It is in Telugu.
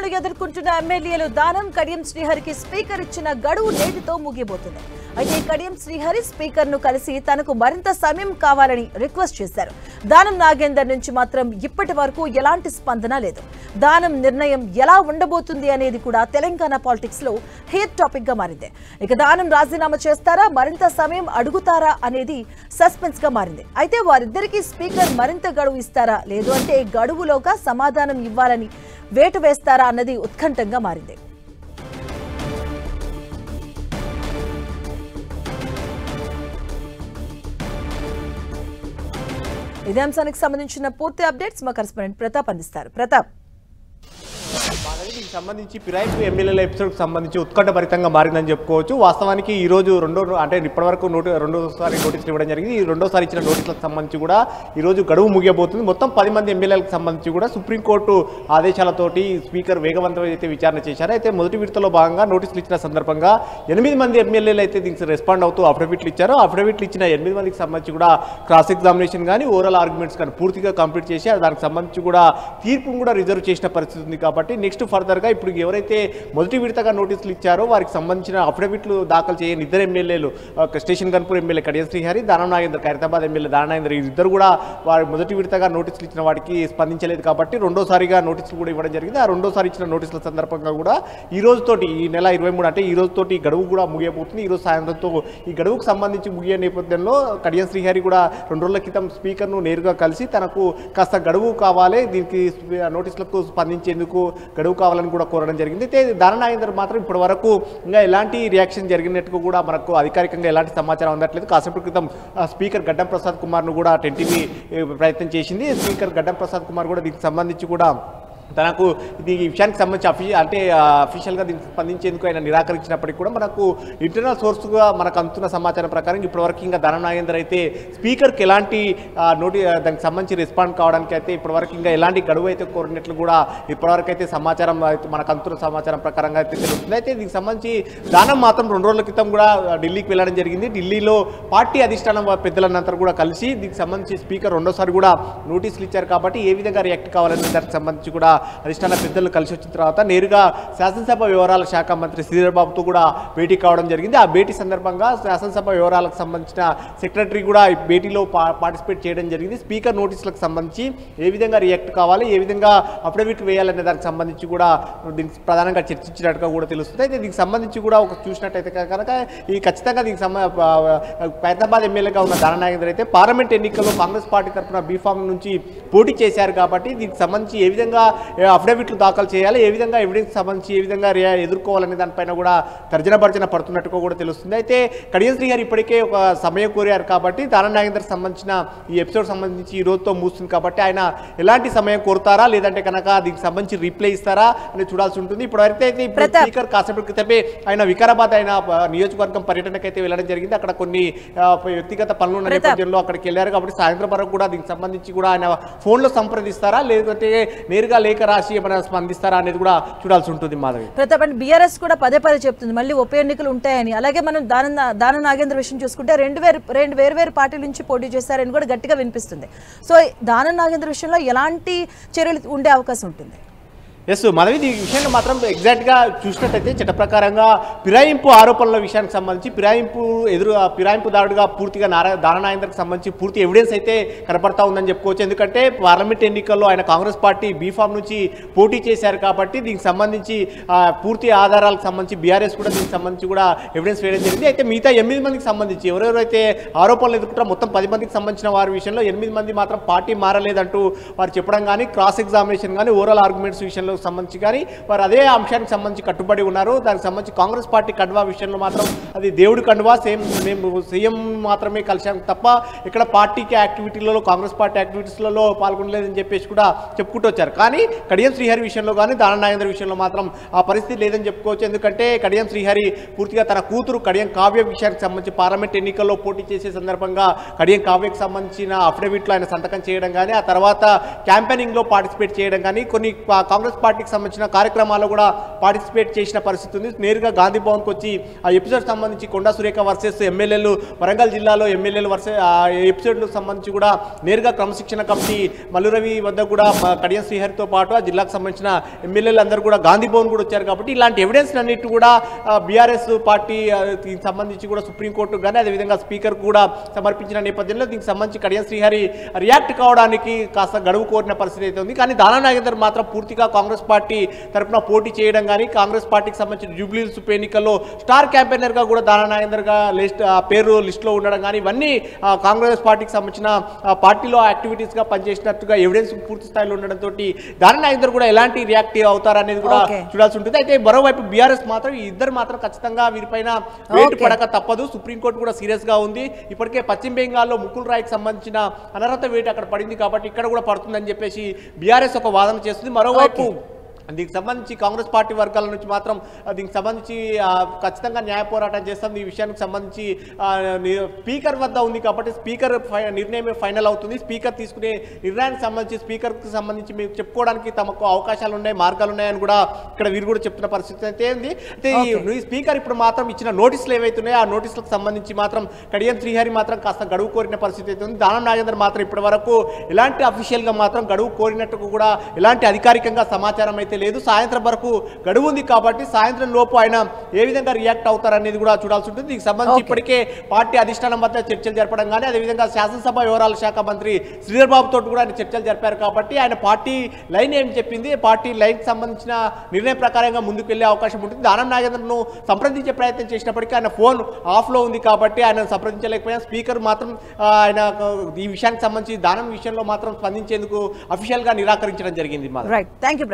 ఆరోపణలు ఎదుర్కొంటున్న ఎమ్మెల్యేలు దానం కడియం శ్రీహరికి స్పీకర్ ఇచ్చిన గడువు నేటితో ముగియబోతుంది. అయితే కడియం శ్రీహరి స్పీకర్ ను కలిసి తనకు మరింత సమయం కావాలని రిక్వెస్ట్ చేశారు. దానం నాగేందర్ నుంచి మాత్రం ఇప్పటి వరకు ఎలాంటి స్పందన లేదు. దానం నిర్ణయం ఎలా ఉండబోతుంది అనేది కూడా తెలంగాణ పాలిటిక్స్ లో హీట్ టాపిక్ గా మారింది. ఇక దానం రాజీనామా చేస్తారా, మరింత సమయం అడుగుతారా అనేది సస్పెన్స్ గా మారింది. అయితే వారిద్దరికీ స్పీకర్ మరింత గడువు ఇస్తారా, లేదు అంటే గడువులోగా సమాధానం ఇవ్వాలని వేటు వేస్తారా అన్నది ఉత్కంఠంగా మారింది. ఇదే అంశానికి సంబంధించిన పూర్తి అప్డేట్స్ మా కరెస్పాండెంట్ ప్రతాప్ అందిస్తారు. ప్రతాప్, దీనికి సంబంధించి ఫిరాయింపు ఎమ్మెల్యేల ఎపిసోడ్కి సంబంధించి ఉత్కంఠభరితంగా మారిందని చెప్పుకోవచ్చు. వాస్తవానికి ఈ రోజు ఇప్పటివరకు రెండోసారి నోటీసులు ఇవ్వడం జరిగింది. ఈ రెండోసారి ఇచ్చిన నోటీసులకు సంబంధించి కూడా ఈ రోజు గడువు ముగియబోతుంది. మొత్తం 10 మంది ఎమ్మెల్యేలకు సంబంధించి కూడా సుప్రీంకోర్టు ఆదేశాలతోటి స్పీకర్ వేగవంతం అయితే విచారణ చేశారు. అయితే మొదటి విడతలో భాగంగా నోటీసులు ఇచ్చిన సందర్భంగా 8 మంది ఎమ్మెల్యేలు అయితే దీనికి రెస్పాండ్ అవుతూ అఫిడవిట్లు ఇచ్చారు. అఫిడవిట్లు ఇచ్చిన 8 మందికి సంబంధించి కూడా క్రాస్ ఎగ్జామినేషన్ కానీ ఓరల్ ఆర్గ్యుమెంట్స్ కానీ పూర్తిగా కంప్లీట్ చేసి దానికి సంబంధించి కూడా తీర్పును కూడా రిజర్వ్ చేసిన పరిస్థితి ఉంది. కాబట్టి నెక్స్ట్ ఫర్దర్గా ఇప్పుడు ఎవరైతే మొదటి విడతగా నోటీసులు ఇచ్చారో వారికి సంబంధించిన అఫిడవిట్లు దాఖలు చేయని 2 ఎమ్మెల్యేలు station Ghanpur MLA Kadiyam Srihari, Danam Nagender Khairatabad MLA Danam Nagender ఇద్దరు కూడా వారి మొదటి విడతగా నోటీసులు ఇచ్చిన వాటికి స్పందించలేదు. కాబట్టి రెండోసారిగా నోటీసులు కూడా ఇవ్వడం జరిగింది. ఆ రెండోసారి ఇచ్చిన నోటీసుల సందర్భంగా కూడా ఈ రోజుతోటి ఈ నెల 23 అంటే ఈ రోజుతోటి గడువు కూడా ముగియబోతుంది. ఈ రోజు సాయంత్రంతో ఈ గడువుకు సంబంధించి ముగియ నేపథ్యంలో కడియం శ్రీహరి కూడా 2 రోజుల క్రితం స్పీకర్ను నేరుగా కలిసి తనకు కాస్త గడువు కావాలి, దీనికి నోటీసులకు స్పందించేందుకు గడువు కావాలని కూడా కోరడం జరిగింది. అయితే దానం నాగేందర్ మాత్రం ఇప్పటి వరకు ఇంకా ఎలాంటి రియాక్షన్ జరిగినట్టు కూడా మనకు అధికారికంగా ఎలాంటి సమాచారం అందట్లేదు. కాసేపటి క్రితం స్పీకర్ గడ్డం ప్రసాద్ కుమార్ను కూడా టెంటివి ప్రయత్నం చేసింది. స్పీకర్ గడ్డం ప్రసాద్ కుమార్ కూడా దీనికి సంబంధించి కూడా తనకు ఈ విషయానికి సంబంధించి అఫీషియల్గా దీనికి స్పందించేందుకు ఆయన నిరాకరించినప్పటికీ కూడా మనకు ఇంటర్నల్ సోర్స్గా మనకు అందుతున్న సమాచారం ప్రకారం ఇప్పటివరకు ఇంకా దానం నాగేందర్ అయితే స్పీకర్కి ఎలాంటి దానికి సంబంధించి రెస్పాండ్ కావడానికి అయితే ఇప్పటివరకు ఇంకా ఎలాంటి గడువు అయితే కోరినట్లు కూడా ఇప్పటివరకు అయితే సమాచారం మనకు అందుతున్న సమాచారం ప్రకారంగా అయితే తెలుస్తుంది. అయితే దీనికి సంబంధించి దానం మాత్రం 2 రోజుల క్రితం కూడా ఢిల్లీకి వెళ్ళడం జరిగింది. ఢిల్లీలో పార్టీ అధిష్టానం పెద్దలంతా కూడా కలిసి దీనికి సంబంధించి స్పీకర్ రెండోసారి కూడా నోటీసులు ఇచ్చారు. కాబట్టి ఏ విధంగా రియాక్ట్ కావాలనే దానికి సంబంధించి కూడా అధిష్టాన పెద్దలు కలిసి వచ్చిన తర్వాత నేరుగా శాసనసభ వ్యవహారాల శాఖ మంత్రి శ్రీధర్ బాబుతో కూడా భేటీ కావడం జరిగింది. ఆ భేటీ సందర్భంగా శాసనసభ వ్యవహారాలకు సంబంధించిన సెక్రటరీ కూడా ఈ భేటీలో పార్టిసిపేట్ చేయడం జరిగింది. స్పీకర్ నోటీసులకు సంబంధించి ఏ విధంగా రియాక్ట్ కావాలి, ఏ విధంగా అఫిడవిట్ వేయాలనే దానికి సంబంధించి కూడా దీనికి ప్రధానంగా చర్చించినట్టుగా కూడా తెలుస్తుంది. అయితే దీనికి సంబంధించి కూడా చూసినట్టయితే కనుక ఈ ఖచ్చితంగా దీనికి ఖైరతాబాద్ ఎమ్మెల్యేగా ఉన్న దానం నాగేందర్ అయితే పార్లమెంట్ ఎన్నికల్లో కాంగ్రెస్ పార్టీ తరఫున బీఫామ్ నుంచి పోటీ చేశారు. కాబట్టి దీనికి సంబంధించి ఏ విధంగా అఫిడవిట్లు దాఖలు చేయాలి, ఏ విధంగా ఎవిడెన్స్ సంబంధించి ఏ విధంగా ఎదుర్కోవాలనే దానిపైన కూడా తర్జన భర్జన పడుతున్నట్టుగా కూడా తెలుస్తుంది. అయితే కడియం శ్రీహరి ఇప్పటికే ఒక సమయం కోరారు. కాబట్టి దానం నాగేందర్ సంబంధించిన ఈ ఎపిసోడ్ సంబంధించి ఈ రోజుతో ముగుస్తుంది. కాబట్టి ఆయన ఎలాంటి సమయం కోరుతారా, లేదంటే కనుక దీనికి సంబంధించి రిప్లై ఇస్తారా అని చూడాల్సి ఉంటుంది. ఇప్పుడైతే ఇప్పుడు స్పీకర్ కాసేపటి క్రితమే ఆయన వికారాబాద్ ఆయన నియోజకవర్గం పర్యటనకైతే వెళ్ళడం జరిగింది. అక్కడ కొన్ని వ్యక్తిగత పనులు ఉన్న నేపథ్యంలో అక్కడికి వెళ్ళారు. కాబట్టి సాయంత్రం వరకు కూడా దీనికి సంబంధించి కూడా ఆయన ఫోన్లో సంప్రదిస్తారా, లేదంటే నేరుగా లేఖ రాసి ఏమైనా స్పందిస్తారా అనేది కూడా చూడాల్సి ఉంటుంది. మాధవి, ప్రతాప్, బీఆర్ఎస్ కూడా పదే చెప్తుంది మళ్ళీ ఉప ఎన్నికలు ఉంటాయని. అలాగే మనం దానం నాగేందర్ విషయం చూసుకుంటే రెండు వేరు పార్టీల నుంచి పోటీ చేశారని కూడా గట్టిగా వినిపిస్తుంది. సో దానం నాగేందర్ విషయంలో ఎలాంటి చర్యలు ఉండే అవకాశం ఉంటుంది? ఎస్ మాధవి, ఈ విషయంలో మాత్రం ఎగ్జాక్ట్గా చూసినట్టయితే చట్ట ప్రకారంగా ఫిరాయింపు ఆరోపణల విషయానికి సంబంధించి ఫిరాయింపుదారుడుగా పూర్తిగా దానం నాగేందర్కి సంబంధించి పూర్తి ఎవిడెన్స్ అయితే కనపడతా ఉందని చెప్పుకోవచ్చు. ఎందుకంటే పార్లమెంట్ ఎన్నికల్లో ఆయన కాంగ్రెస్ పార్టీ బీఫామ్ నుంచి పోటీ చేశారు. కాబట్టి దీనికి సంబంధించి పూర్తి ఆధారాలకు సంబంధించి బీఆర్ఎస్ కూడా దీనికి సంబంధించి కూడా ఎవిడెన్స్ వేయడం జరిగింది. అయితే మిగతా 8 మందికి సంబంధించి ఎవరెవరైతే ఆరోపణలు ఎదుర్కొంటారో మొత్తం 10 మందికి సంబంధించిన వారి విషయంలో 8 మంది మాత్రం పార్టీ మారలేదంటూ వారు చెప్పడం కానీ, క్రాస్ ఎగ్జామినేషన్ కానీ, ఓరల్ ఆర్గ్యుమెంట్స్ విషయంలో సంబంధించి కానీ వారు అదే అంశానికి సంబంధించి కట్టుబడి ఉన్నారు. దానికి సంబంధించి కాంగ్రెస్ పార్టీ కండువా విషయంలో మాత్రం అది దేవుడి కండువా, మేము సీఎం మాత్రమే కలిసాం తప్ప ఇక్కడ పార్టీకి యాక్టివిటీలలో కాంగ్రెస్ పార్టీ యాక్టివిటీస్లలో పాల్గొనలేదని చెప్పేసి కూడా చెప్పుకుంటూ వచ్చారు. కానీ కడియం శ్రీహరి విషయంలో కానీ దానం నాగేందర్ విషయంలో మాత్రం ఆ పరిస్థితి లేదని చెప్పుకోవచ్చు. ఎందుకంటే కడియం శ్రీహరి పూర్తిగా తన కూతురు కడియం కావ్య విషయానికి సంబంధించి పార్లమెంట్ ఎన్నికల్లో పోటీ చేసే సందర్భంగా కడియం కావ్యకు సంబంధించిన అఫిడవిట్లో ఆయన సంతకం చేయడం కానీ, ఆ తర్వాత క్యాంపెయినింగ్లో పార్టిసిపేట్ చేయడం కానీ, కొన్ని కాంగ్రెస్ పార్టీకి సంబంధించిన కార్యక్రమాల్లో కూడా పార్టిసిపేట్ చేసిన పరిస్థితి ఉంది. నేరుగా గాంధీ భవన్కి వచ్చి ఆ ఎపిసోడ్ సంబంధించి కొండా సురేఖ వర్సెస్ ఎమ్మెల్యేలు, వరంగల్ జిల్లాలో ఎమ్మెల్యేలు వర్సెస్ ఆ ఎపిసోడ్లకు సంబంధించి కూడా నేరుగా క్రమశిక్షణ కమిటీ మల్లురవి వద్ద కూడా కడియం శ్రీహరితో పాటు ఆ జిల్లాకు సంబంధించిన ఎమ్మెల్యేలు అందరూ కూడా గాంధీ భవన్ కూడా వచ్చారు. కాబట్టి ఇలాంటి ఎవిడెన్స్ అన్నిటి కూడా బీఆర్ఎస్ పార్టీ దీనికి సంబంధించి కూడా సుప్రీంకోర్టు కానీ అదేవిధంగా స్పీకర్ కూడా సమర్పించిన నేపథ్యంలో దీనికి సంబంధించి కడియం శ్రీహరి రియాక్ట్ కావడానికి కాస్త గడువు కోరిన పరిస్థితి అయితే ఉంది. కానీ దానం నాగేందర్ మాత్రం పూర్తిగా కాంగ్రెస్ పార్టీ తరఫున పోటీ చేయడం కానీ కాంగ్రెస్ పార్టీకి సంబంధించిన జూబ్లీహిల్స్ ఉప ఎన్నికల్లో స్టార్ క్యాంపెయినర్గా కూడా దానం నాగేందర్గా పేరు లిస్టులో ఉండడం కానీ ఇవన్నీ కాంగ్రెస్ పార్టీకి సంబంధించిన పార్టీలో యాక్టివిటీస్గా పనిచేసినట్టుగా ఎవిడెన్స్ పూర్తి స్థాయిలో ఉండడంతో దానం నాగేందర్ కూడా ఎలాంటి రియాక్ట్ అవుతారనేది కూడా చూడాల్సి ఉంటుంది. అయితే మరోవైపు బీఆర్ఎస్ మాత్రం ఈ ఇద్దరు మాత్రం ఖచ్చితంగా వీరిపైన వేటు పడక తప్పదు. సుప్రీంకోర్టు కూడా సీరియస్ గా ఉంది. ఇప్పటికే పశ్చిమ బెంగాల్లో ముకుల్ రాయ్కి సంబంధించిన అనర్హత వేటు అక్కడ పడింది కాబట్టి ఇక్కడ కూడా పడుతుందని చెప్పేసి బీఆర్ఎస్ ఒక వాదన చేస్తుంది. మరోవైపు దీనికి సంబంధించి కాంగ్రెస్ పార్టీ వర్గాల నుంచి మాత్రం దీనికి సంబంధించి ఖచ్చితంగా న్యాయ పోరాటం చేస్తాం. ఈ విషయానికి సంబంధించి స్పీకర్ వద్ద ఉంది కాబట్టి స్పీకర్ నిర్ణయమే ఫైనల్ అవుతుంది. స్పీకర్ తీసుకునే నిర్ణయానికి సంబంధించి స్పీకర్కి సంబంధించి మీకు చెప్పుకోవడానికి తమకు అవకాశాలు ఉన్నాయి, మార్గాలు ఉన్నాయని కూడా ఇక్కడ వీరు కూడా చెప్తున్న పరిస్థితి అయితే ఉంది. అయితే ఈ స్పీకర్ ఇప్పుడు మాత్రం ఇచ్చిన నోటీసులు ఏవైతున్నాయో ఆ నోటీసులకు సంబంధించి మాత్రం కడియం శ్రీహరి మాత్రం కాస్త గడువు కోరిన పరిస్థితి అయితే ఉంది. దానం నాగేందర్ మాత్రం ఇప్పటి వరకు ఎలాంటి అఫీషియల్గా మాత్రం గడువు కోరినట్టు కూడా ఎలాంటి అధికారికంగా సమాచారం అయితే లేదు. సాయంత్రం వరకు గడువు ఉంది కాబట్టి సాయంత్రం లోపు ఆయన ఏ విధంగా రియాక్ట్ అవుతారనేది కూడా చూడాల్సి ఉంటుంది. దీనికి సంబంధించి ఇప్పటికే పార్టీ అధిష్టానం వద్ద చర్చలు జరపడం కానీ అదేవిధంగా శాసనసభ వ్యవహారాల శాఖ మంత్రి శ్రీధర్ బాబుతో కూడా ఆయన చర్చలు జరిపారు కాబట్టి ఆయన పార్టీ లైన్ ఏం చెప్పింది, పార్టీ లైన్కి సంబంధించిన నిర్ణయం ప్రకారంగా ముందుకు వెళ్లే అవకాశం ఉంటుంది. దానం నాగేంద్రను సంప్రదించే ప్రయత్నం చేసినప్పటికీ ఆయన ఫోన్ ఆఫ్లో ఉంది కాబట్టి ఆయన సంప్రదించలేకపోయినా స్పీకర్ మాత్రం ఆయన ఈ విషయానికి సంబంధించి దానం విషయంలో మాత్రం స్పందించేందుకు అఫీషియల్గా నిరాకరించడం జరిగింది. Right, thank you.